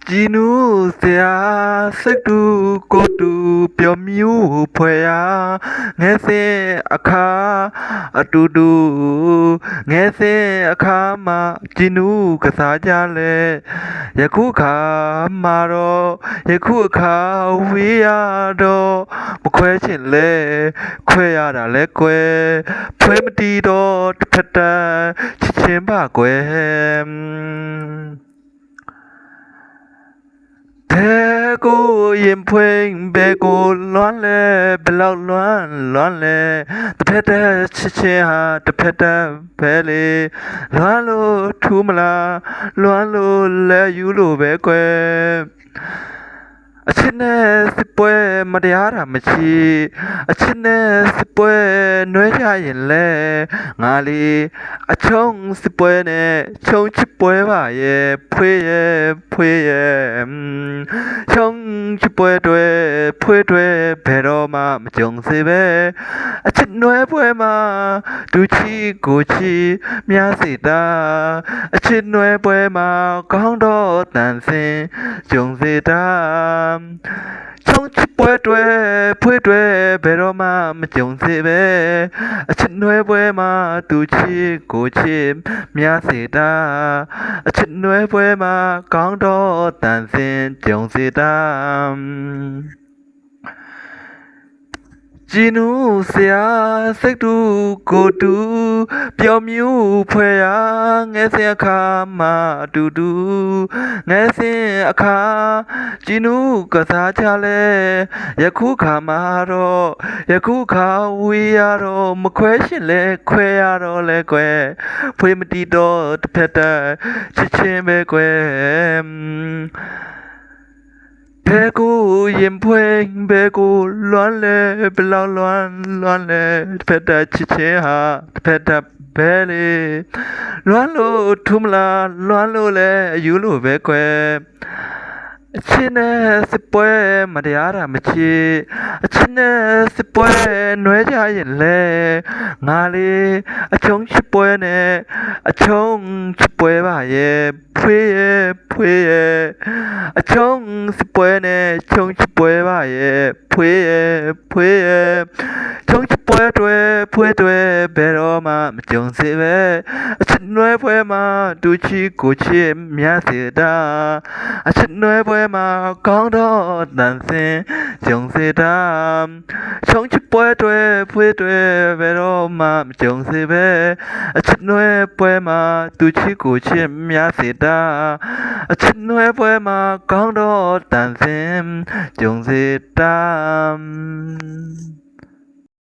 ជីနူးဆရာစိတ်တူကိုတူပြောမြူးဖွယ်ရာငယ်စဉ်အခါအတူတူငယ်စဉ်အခါမှာជីနူးကစားကြလဲယခုခါမှာတော့ယခုအခါဝေးရတော့မခွဲချင်လဲခွဲရတာလဲကွယ်ဖွဲမတီးတော့တစ်ဖက်တည်းချစ်ချင်းပါကွယ်ဘယ်ကိုရင်ဖွင့်ဘယ်ကိုလွမ်းလဲဘယ်လောက်လွမ်းလဲတစ်ဖက်တည်းချစ်ချင်းဟာတစ်ဖက်တည်းပဲလေလွမ်းလို့ထူးမလားလွမ်းလို့လဲယူလို့ပဲကွယ်အချစ်နဲ့စစ်ပွဲမတရားတာမရှိအချစ်နဲ့စစ်ပွဲနှွဲရရင်လဲငါလေးအချုံစစ်ပွဲနဲ့ချုံချစ်ပွဲပါရဲ့ဖွေးရဲ့ချုံချစ်ပွဲတွေဖွေးတွေဘယ်တော့မှမကြုံစေပဲအချစ်နှွဲပွဲမှာဒူချီကိုချီမြားစေတာအချစ်နှွဲပွဲမှာကောင်းတော့တန်စင်ကြုံစေတာချုံချစ်ပွဲတွေဖွေးတွေဘယ်တော့မှမကြုံစေပဲအချစ်နှွဲပွဲမှာသူချီကိုချီမြားစေတာအချစ်နှွဲပွဲမှာကောင်းတော့တန်စင်ကြုံစေတာជីနူးဆရာစိတ်တူကိုတူပြောမြူးဖွယ်ရာငယ်စဉ်အခါမှာအတူတူငယ်စဉ်အခါជីနူးကစားကြလဲယခုခါမှာတော့ယခုခါဝေးရတော့မခွဲရှင်လဲခွဲရတော့လဲကွယ်ဖွေးမတီတော့တစ်ဖက်တည်းချစ်ချင်းပဲကွယ်ဘယ်ကိုရင်ဖွင့်ဘယ်ကိုလွမ်းလဲဘယ်လောက်လွမ်းလဲတစ်ဖက်တည်းချစ်ချင်းဟာတစ်ဖက်တည်းဘဲလေလွမ်းလို့ထူးမလားလွမ်းလို့လဲအယူလို့ပဲကွယ်အချစ်နဲ့စစ်ပွဲမတရားတာမချစ်အချစ်နဲ့စစ်ပွဲနှွဲကြရင်လဲငါလေးအချုံချစ်ပွဲနဲ့အချုံချစ်ပွဲပါရဲ့ဖွေးရဲ့အချုံစစ်ပွဲနဲ့ချုံချစ်ပွဲပါရဲ့ဖွေးရဲ့ချုံချစ်ပွဲတွေဖွေးတွေဘယ်တော့မှမကြုံစေပဲအချစ်နှွဲပွဲမှာဒူချီကိုချစ်မြတ်စေတာအချစ်နှွဲပွဲမှာကောင်းတော့တန်စင်ကြုံစေတာချုံချစ်ပွဲတွေဖွေးတွေဘယ်တော့မှမကြုံစေပဲအချစ်နှွဲပွဲမှာဒူချီကိုချစ်မြတ်စေတာအချစ်နှွဲပွဲမှာကောင်းတော့တန်စင်ကြုံစေတာ